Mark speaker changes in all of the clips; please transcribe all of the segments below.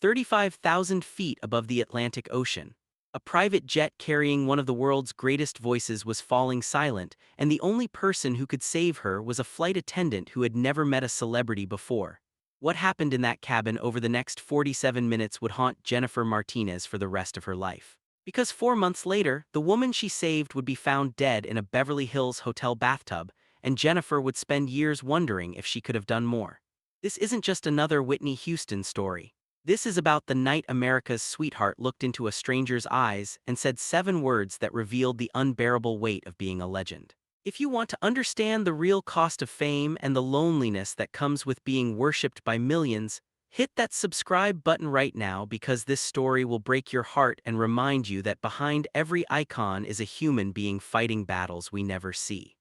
Speaker 1: 35,000 feet above the Atlantic Ocean. A private jet carrying one of the world's greatest voices was falling silent, and the only person who could save her was a flight attendant who had never met a celebrity before. What happened in that cabin over the next 47 minutes would haunt Jennifer Martinez for the rest of her life. Because 4 months later, the woman she saved would be found dead in a Beverly Hills hotel bathtub, and Jennifer would spend years wondering if she could have done more. This isn't just another Whitney Houston story. This is about the night America's sweetheart looked into a stranger's eyes and said 7 words that revealed the unbearable weight of being a legend. If you want to understand the real cost of fame and the loneliness that comes with being worshipped by millions, hit that subscribe button right now, because this story will break your heart and remind you that behind every icon is a human being fighting battles we never see.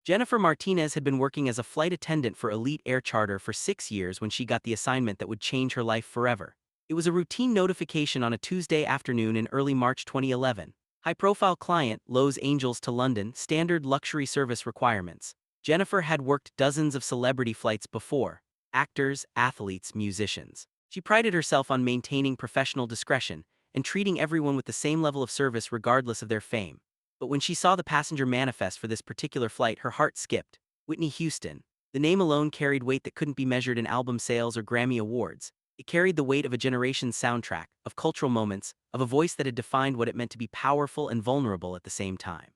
Speaker 1: Jennifer Martinez had been working as a flight attendant for Elite Air Charter for 6 years when she got the assignment that would change her life forever. It was a routine notification on a Tuesday afternoon in early March 2011. High-profile client, Los Angeles to London, standard luxury service requirements. Jennifer had worked dozens of celebrity flights before: actors, athletes, musicians. She prided herself on maintaining professional discretion and treating everyone with the same level of service regardless of their fame. But when she saw the passenger manifest for this particular flight, her heart skipped. Whitney Houston. The name alone carried weight that couldn't be measured in album sales or Grammy Awards. It carried the weight of a generation's soundtrack, of cultural moments, of a voice that had defined what it meant to be powerful and vulnerable at the same time.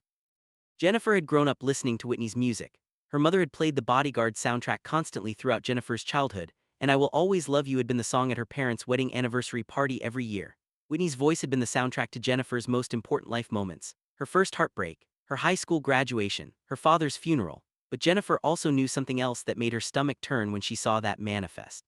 Speaker 1: Jennifer had grown up listening to Whitney's music. Her mother had played the Bodyguard soundtrack constantly throughout Jennifer's childhood, and I Will Always Love You had been the song at her parents' wedding anniversary party every year. Whitney's voice had been the soundtrack to Jennifer's most important life moments: her first heartbreak, her high school graduation, her father's funeral. But Jennifer also knew something else that made her stomach turn when she saw that manifest.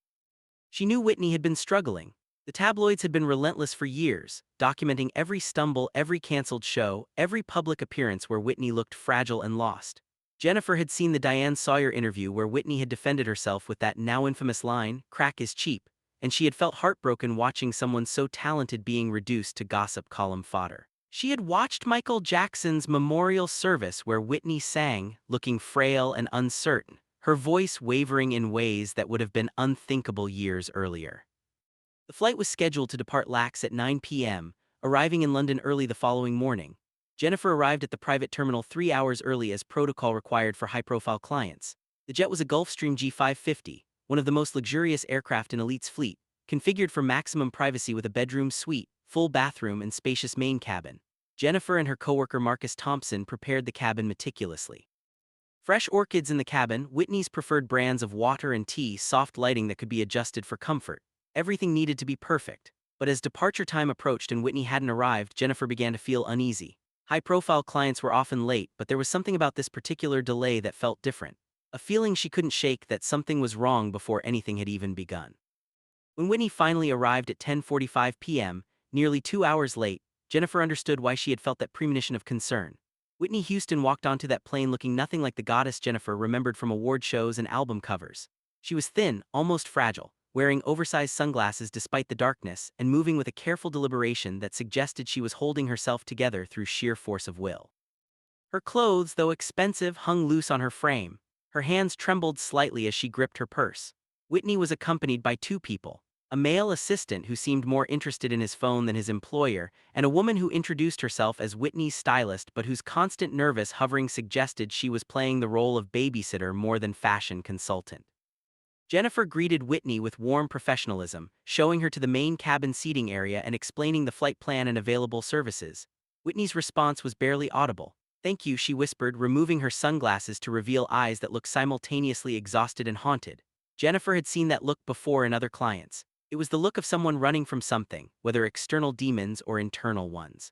Speaker 1: She knew Whitney had been struggling. The tabloids had been relentless for years, documenting every stumble, every canceled show, every public appearance where Whitney looked fragile and lost. Jennifer had seen the Diane Sawyer interview where Whitney had defended herself with that now infamous line, "Crack is cheap," and she had felt heartbroken watching someone so talented being reduced to gossip column fodder. She had watched Michael Jackson's memorial service where Whitney sang, looking frail and uncertain, her voice wavering in ways that would have been unthinkable years earlier. The flight was scheduled to depart LAX at 9 p.m., arriving in London early the following morning. Jennifer arrived at the private terminal 3 hours early as protocol required for high-profile clients. The jet was a Gulfstream G550, one of the most luxurious aircraft in Elite's fleet, configured for maximum privacy with a bedroom suite, full bathroom, and spacious main cabin. Jennifer and her coworker Marcus Thompson prepared the cabin meticulously. Fresh orchids in the cabin, Whitney's preferred brands of water and tea, soft lighting that could be adjusted for comfort. Everything needed to be perfect. But as departure time approached and Whitney hadn't arrived, Jennifer began to feel uneasy. High-profile clients were often late, but there was something about this particular delay that felt different. A feeling she couldn't shake that something was wrong before anything had even begun. When Whitney finally arrived at 10:45 p.m., nearly 2 hours late, Jennifer understood why she had felt that premonition of concern. Whitney Houston walked onto that plane looking nothing like the goddess Jennifer remembered from award shows and album covers. She was thin, almost fragile, wearing oversized sunglasses despite the darkness, and moving with a careful deliberation that suggested she was holding herself together through sheer force of will. Her clothes, though expensive, hung loose on her frame. Her hands trembled slightly as she gripped her purse. Whitney was accompanied by 2 people: a male assistant who seemed more interested in his phone than his employer, and a woman who introduced herself as Whitney's stylist but whose constant nervous hovering suggested she was playing the role of babysitter more than fashion consultant. Jennifer greeted Whitney with warm professionalism, showing her to the main cabin seating area and explaining the flight plan and available services. Whitney's response was barely audible. "Thank you," she whispered, removing her sunglasses to reveal eyes that looked simultaneously exhausted and haunted. Jennifer had seen that look before in other clients. It was the look of someone running from something, whether external demons or internal ones.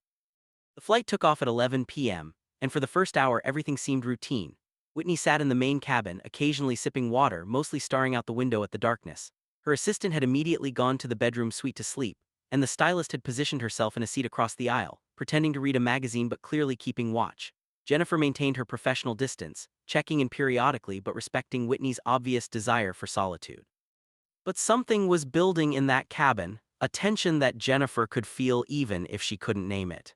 Speaker 1: The flight took off at 11 p.m., and for the first hour everything seemed routine. Whitney sat in the main cabin, occasionally sipping water, mostly staring out the window at the darkness. Her assistant had immediately gone to the bedroom suite to sleep, and the stylist had positioned herself in a seat across the aisle, pretending to read a magazine but clearly keeping watch. Jennifer maintained her professional distance, checking in periodically but respecting Whitney's obvious desire for solitude. But something was building in that cabin, a tension that Jennifer could feel even if she couldn't name it.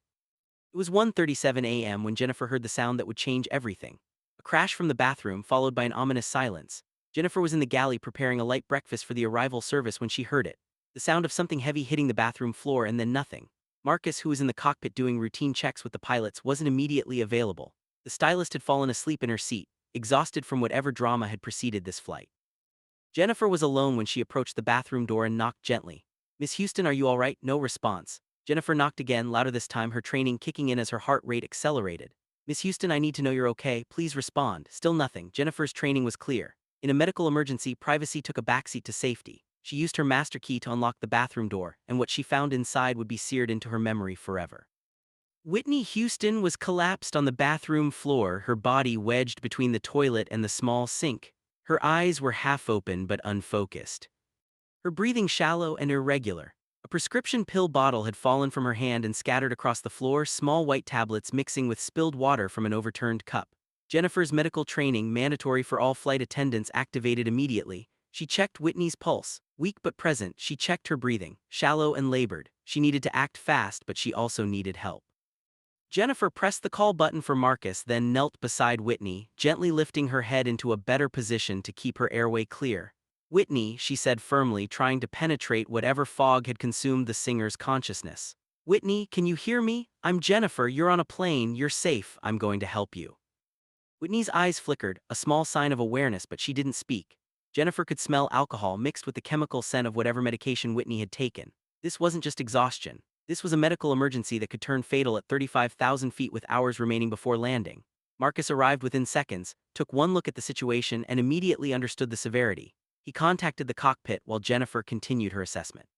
Speaker 1: It was 1:37 a.m. when Jennifer heard the sound that would change everything. A crash from the bathroom, followed by an ominous silence. Jennifer was in the galley preparing a light breakfast for the arrival service when she heard it. The sound of something heavy hitting the bathroom floor and then nothing. Marcus, who was in the cockpit doing routine checks with the pilots, wasn't immediately available. The stylist had fallen asleep in her seat, exhausted from whatever drama had preceded this flight. Jennifer was alone when she approached the bathroom door and knocked gently. "Miss Houston, are you all right?" No response. Jennifer knocked again, louder this time, her training kicking in as her heart rate accelerated. "Miss Houston, I need to know you're okay. Please respond." Still nothing. Jennifer's training was clear. In a medical emergency, privacy took a backseat to safety. She used her master key to unlock the bathroom door, and what she found inside would be seared into her memory forever. Whitney Houston was collapsed on the bathroom floor, her body wedged between the toilet and the small sink. Her eyes were half open but unfocused. Her breathing shallow and irregular. A prescription pill bottle had fallen from her hand and scattered across the floor, small white tablets mixing with spilled water from an overturned cup. Jennifer's medical training, mandatory for all flight attendants, activated immediately. She checked Whitney's pulse. Weak but present, she checked her breathing, shallow and labored. She needed to act fast, but she also needed help. Jennifer pressed the call button for Marcus, then knelt beside Whitney, gently lifting her head into a better position to keep her airway clear. "Whitney," she said firmly, trying to penetrate whatever fog had consumed the singer's consciousness. "Whitney, can you hear me? I'm Jennifer, you're on a plane, you're safe, I'm going to help you." Whitney's eyes flickered, a small sign of awareness, but she didn't speak. Jennifer could smell alcohol mixed with the chemical scent of whatever medication Whitney had taken. This wasn't just exhaustion. This was a medical emergency that could turn fatal at 35,000 feet with hours remaining before landing. Marcus arrived within seconds, took one look at the situation, and immediately understood the severity. He contacted the cockpit while Jennifer continued her assessment.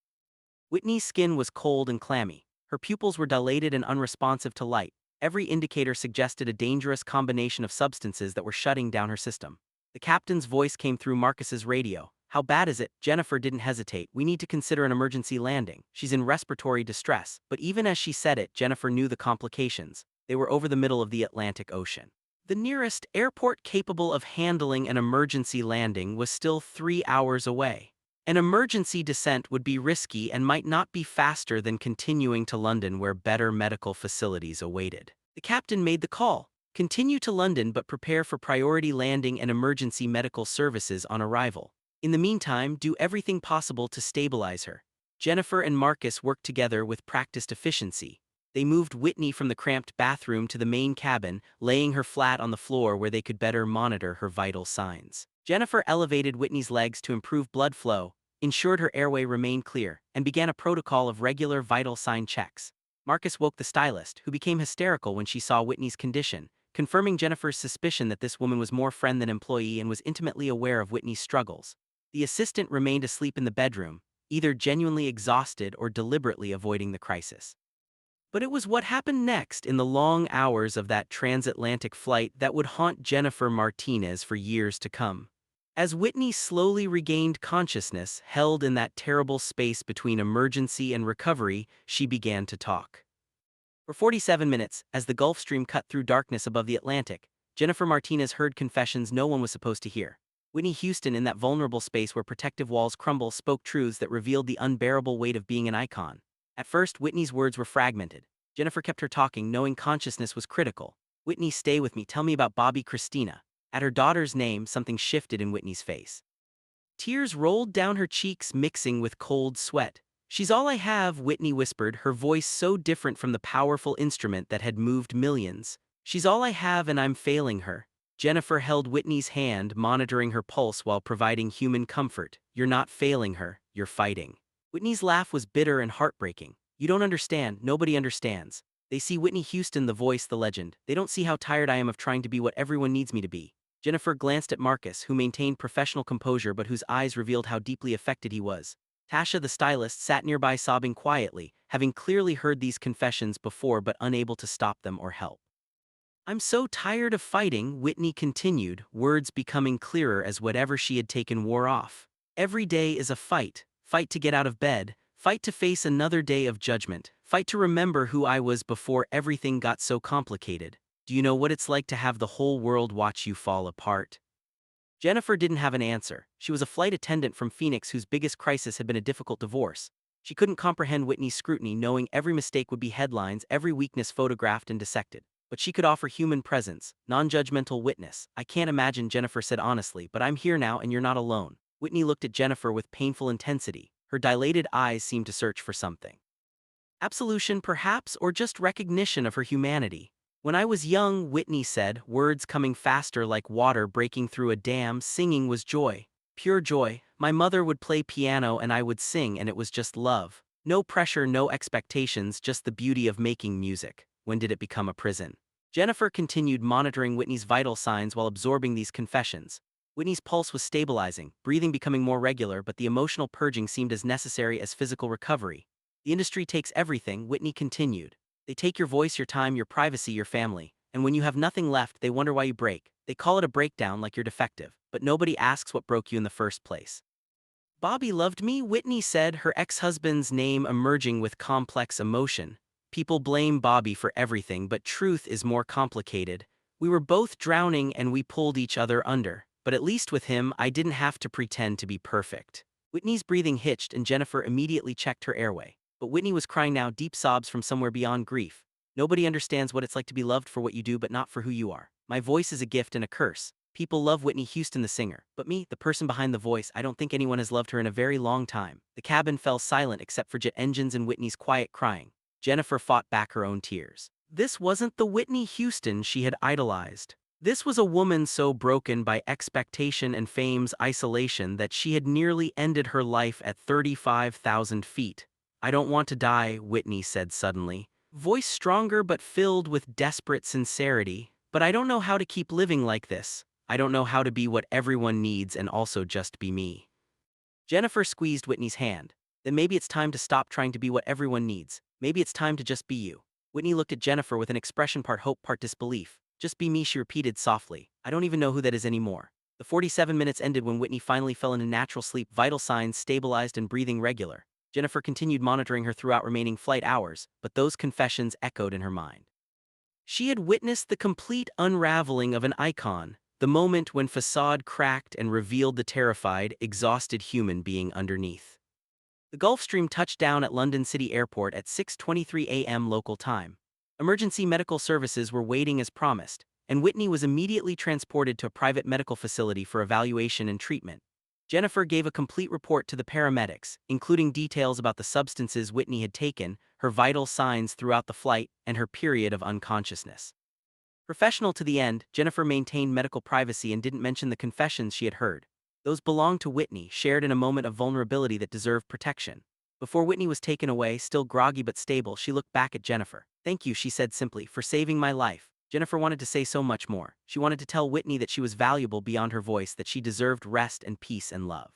Speaker 1: Whitney's skin was cold and clammy. Her pupils were dilated and unresponsive to light. Every indicator suggested a dangerous combination of substances that were shutting down her system. The captain's voice came through Marcus's radio. "How bad is it?" Jennifer didn't hesitate. "We need to consider an emergency landing. She's in respiratory distress." But even as she said it, Jennifer knew the complications. They were over the middle of the Atlantic Ocean. The nearest airport capable of handling an emergency landing was still 3 hours away. An emergency descent would be risky and might not be faster than continuing to London, where better medical facilities awaited. The captain made the call. "Continue to London, but prepare for priority landing and emergency medical services on arrival. In the meantime, do everything possible to stabilize her." Jennifer and Marcus worked together with practiced efficiency. They moved Whitney from the cramped bathroom to the main cabin, laying her flat on the floor where they could better monitor her vital signs. Jennifer elevated Whitney's legs to improve blood flow, ensured her airway remained clear, and began a protocol of regular vital sign checks. Marcus woke the stylist, who became hysterical when she saw Whitney's condition, confirming Jennifer's suspicion that this woman was more friend than employee and was intimately aware of Whitney's struggles. The assistant remained asleep in the bedroom, either genuinely exhausted or deliberately avoiding the crisis. But it was what happened next in the long hours of that transatlantic flight that would haunt Jennifer Martinez for years to come. As Whitney slowly regained consciousness, held in that terrible space between emergency and recovery, she began to talk. For 47 minutes, as the Gulf Stream cut through darkness above the Atlantic, Jennifer Martinez heard confessions no one was supposed to hear. Whitney Houston, in that vulnerable space where protective walls crumble, spoke truths that revealed the unbearable weight of being an icon. At first, Whitney's words were fragmented. Jennifer kept her talking, knowing consciousness was critical. "Whitney, stay with me. Tell me about Bobby Christina." At her daughter's name, something shifted in Whitney's face. Tears rolled down her cheeks, mixing with cold sweat. "She's all I have," Whitney whispered, her voice so different from the powerful instrument that had moved millions. "She's all I have, and I'm failing her." Jennifer held Whitney's hand, monitoring her pulse while providing human comfort. "You're not failing her, you're fighting." Whitney's laugh was bitter and heartbreaking. "You don't understand, nobody understands. They see Whitney Houston, the voice, the legend. They don't see how tired I am of trying to be what everyone needs me to be." Jennifer glanced at Marcus, who maintained professional composure but whose eyes revealed how deeply affected he was. Tasha, the stylist, sat nearby sobbing quietly, having clearly heard these confessions before but unable to stop them or help. "I'm so tired of fighting," Whitney continued, words becoming clearer as whatever she had taken wore off. "Every day is a fight. Fight to get out of bed, fight to face another day of judgment, fight to remember who I was before everything got so complicated. Do you know what it's like to have the whole world watch you fall apart?" Jennifer didn't have an answer. She was a flight attendant from Phoenix whose biggest crisis had been a difficult divorce. She couldn't comprehend Whitney's scrutiny, knowing every mistake would be headlines, every weakness photographed and dissected. But she could offer human presence, non-judgmental witness. "I can't imagine," Jennifer said honestly, "but I'm here now and you're not alone." Whitney looked at Jennifer with painful intensity. Her dilated eyes seemed to search for something. Absolution, perhaps, or just recognition of her humanity. When I was young, Whitney said, words coming faster like water breaking through a dam, singing was joy. Pure joy. My mother would play piano and I would sing, and it was just love. No pressure, no expectations, just the beauty of making music. When did it become a prison? Jennifer continued monitoring Whitney's vital signs while absorbing these confessions. Whitney's pulse was stabilizing, breathing becoming more regular, but the emotional purging seemed as necessary as physical recovery. The industry takes everything, Whitney continued. They take your voice, your time, your privacy, your family, and when you have nothing left, they wonder why you break. They call it a breakdown like you're defective, but nobody asks what broke you in the first place. Bobby loved me, Whitney said, her ex-husband's name emerging with complex emotion. People blame Bobby for everything, but truth is more complicated. We were both drowning and we pulled each other under, but at least with him, I didn't have to pretend to be perfect. Whitney's breathing hitched and Jennifer immediately checked her airway. But Whitney was crying now, deep sobs from somewhere beyond grief. Nobody understands what it's like to be loved for what you do but not for who you are. My voice is a gift and a curse. People love Whitney Houston the singer, but me, the person behind the voice, I don't think anyone has loved her in a very long time. The cabin fell silent except for jet engines and Whitney's quiet crying. Jennifer fought back her own tears. This wasn't the Whitney Houston she had idolized. This was a woman so broken by expectation and fame's isolation that she had nearly ended her life at 35,000 feet. I don't want to die, Whitney said suddenly, voice stronger but filled with desperate sincerity. But I don't know how to keep living like this. I don't know how to be what everyone needs and also just be me. Jennifer squeezed Whitney's hand. Then maybe it's time to stop trying to be what everyone needs. Maybe it's time to just be you. Whitney looked at Jennifer with an expression part hope, part disbelief. Just be me, she repeated softly. I don't even know who that is anymore. The 47 minutes ended when Whitney finally fell into natural sleep, vital signs stabilized and breathing regular. Jennifer continued monitoring her throughout remaining flight hours, but those confessions echoed in her mind. She had witnessed the complete unraveling of an icon, the moment when facade cracked and revealed the terrified, exhausted human being underneath. The Gulfstream touched down at London City Airport at 6:23 a.m. local time. Emergency medical services were waiting as promised, and Whitney was immediately transported to a private medical facility for evaluation and treatment. Jennifer gave a complete report to the paramedics, including details about the substances Whitney had taken, her vital signs throughout the flight, and her period of unconsciousness. Professional to the end, Jennifer maintained medical privacy and didn't mention the confessions she had heard. Those belonged to Whitney, shared in a moment of vulnerability that deserved protection. Before Whitney was taken away, still groggy but stable, she looked back at Jennifer. Thank you, she said simply, for saving my life. Jennifer wanted to say so much more. She wanted to tell Whitney that she was valuable beyond her voice, that she deserved rest and peace and love.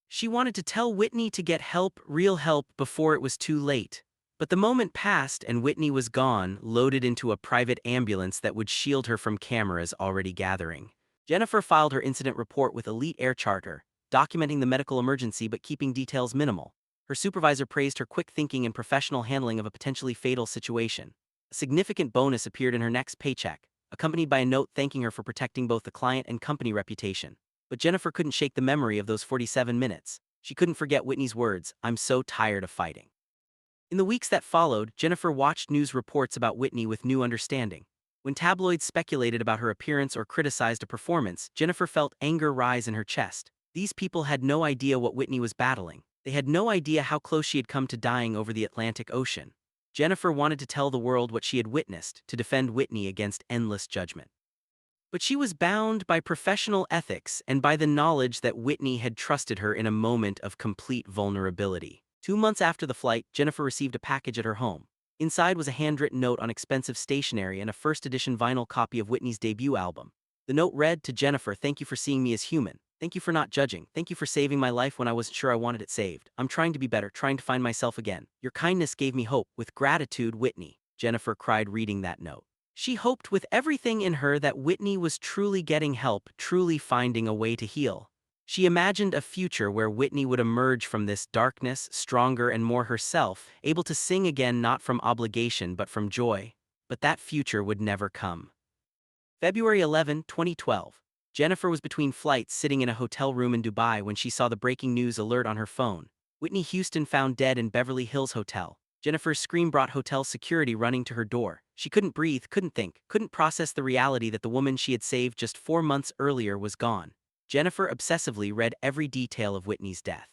Speaker 1: She wanted to tell Whitney to get help, real help, before it was too late. But the moment passed and Whitney was gone, loaded into a private ambulance that would shield her from cameras already gathering. Jennifer filed her incident report with Elite Air Charter, documenting the medical emergency but keeping details minimal. Her supervisor praised her quick thinking and professional handling of a potentially fatal situation. A significant bonus appeared in her next paycheck, accompanied by a note thanking her for protecting both the client and company reputation. But Jennifer couldn't shake the memory of those 47 minutes. She couldn't forget Whitney's words, "I'm so tired of fighting." In the weeks that followed, Jennifer watched news reports about Whitney with new understanding. When tabloids speculated about her appearance or criticized a performance, Jennifer felt anger rise in her chest. These people had no idea what Whitney was battling. They had no idea how close she had come to dying over the Atlantic Ocean. Jennifer wanted to tell the world what she had witnessed, to defend Whitney against endless judgment. But she was bound by professional ethics and by the knowledge that Whitney had trusted her in a moment of complete vulnerability. 2 months after the flight, Jennifer received a package at her home. Inside was a handwritten note on expensive stationery and a first-edition vinyl copy of Whitney's debut album. The note read, "To Jennifer, thank you for seeing me as human. Thank you for not judging. Thank you for saving my life when I wasn't sure I wanted it saved. I'm trying to be better, trying to find myself again. Your kindness gave me hope. With gratitude, Whitney." Jennifer cried reading that note. She hoped with everything in her that Whitney was truly getting help, truly finding a way to heal. She imagined a future where Whitney would emerge from this darkness stronger and more herself, able to sing again not from obligation but from joy. But that future would never come. February 11, 2012. Jennifer was between flights sitting in a hotel room in Dubai when she saw the breaking news alert on her phone. Whitney Houston found dead in Beverly Hills hotel. Jennifer's scream brought hotel security running to her door. She couldn't breathe, couldn't think, couldn't process the reality that the woman she had saved just 4 months earlier was gone. Jennifer obsessively read every detail of Whitney's death.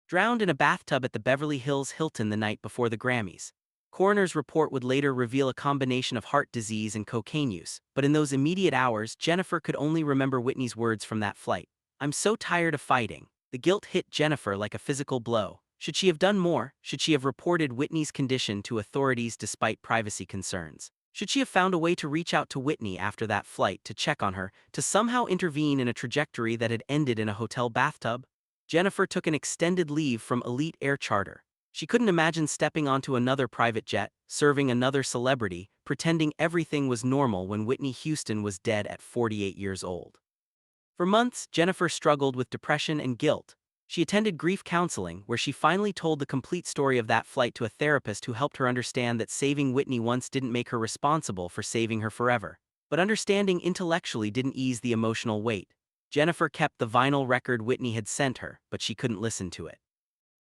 Speaker 1: drowned in a bathtub at the Beverly Hills Hilton the night before the Grammys. Coroner's report would later reveal a combination of heart disease and cocaine use, but in those immediate hours, Jennifer could only remember Whitney's words from that flight. "I'm so tired of fighting." The guilt hit Jennifer like a physical blow. Should she have done more? Should she have reported Whitney's condition to authorities despite privacy concerns? Should she have found a way to reach out to Whitney after that flight to check on her, to somehow intervene in a trajectory that had ended in a hotel bathtub? Jennifer took an extended leave from Elite Air Charter. She couldn't imagine stepping onto another private jet, serving another celebrity, pretending everything was normal when Whitney Houston was dead at 48 years old. For months, Jennifer struggled with depression and guilt. She attended grief counseling, where she finally told the complete story of that flight to a therapist who helped her understand that saving Whitney once didn't make her responsible for saving her forever. But understanding intellectually didn't ease the emotional weight. Jennifer kept the vinyl record Whitney had sent her, but she couldn't listen to it.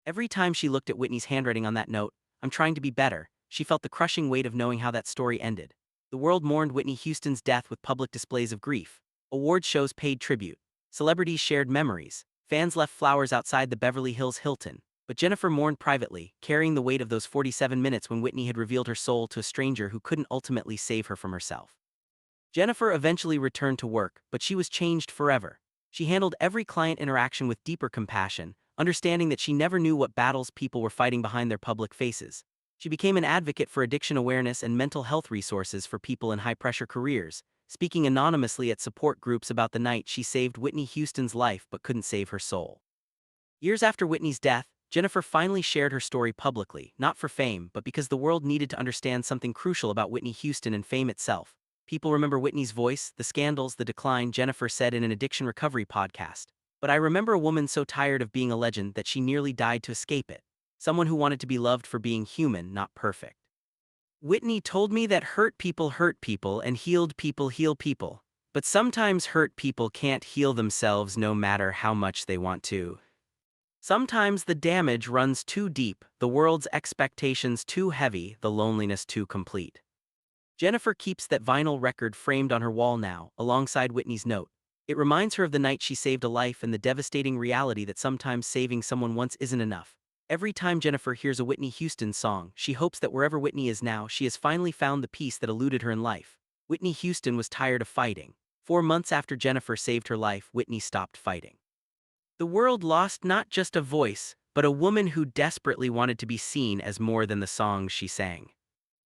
Speaker 1: Every time she looked at Whitney's handwriting on that note, "I'm trying to be better," she felt the crushing weight of knowing how that story ended. The world mourned Whitney Houston's death with public displays of grief. Award shows paid tribute. Celebrities shared memories. Fans left flowers outside the Beverly Hills Hilton. But Jennifer mourned privately, carrying the weight of those 47 minutes when Whitney had revealed her soul to a stranger who couldn't ultimately save her from herself. Jennifer eventually returned to work, but she was changed forever. She handled every client interaction with deeper compassion, understanding that she never knew what battles people were fighting behind their public faces. She became an advocate for addiction awareness and mental health resources for people in high-pressure careers, speaking anonymously at support groups about the night she saved Whitney Houston's life but couldn't save her soul. Years after Whitney's death, Jennifer finally shared her story publicly, not for fame, but because the world needed to understand something crucial about Whitney Houston and fame itself. "People remember Whitney's voice, the scandals, the decline," Jennifer said in an addiction recovery podcast. "But I remember a woman so tired of being a legend that she nearly died to escape it. Someone who wanted to be loved for being human, not perfect." Whitney told me that hurt people and healed people heal people. But sometimes hurt people can't heal themselves no matter how much they want to. Sometimes the damage runs too deep, the world's expectations too heavy, the loneliness too complete. Jennifer keeps that vinyl record framed on her wall now, alongside Whitney's note. It reminds her of the night she saved a life and the devastating reality that sometimes saving someone once isn't enough. Every time Jennifer hears a Whitney Houston song, she hopes that wherever Whitney is now, she has finally found the peace that eluded her in life. Whitney Houston was tired of fighting. 4 months after Jennifer saved her life, Whitney stopped fighting. The world lost not just a voice, but a woman who desperately wanted to be seen as more than the songs she sang.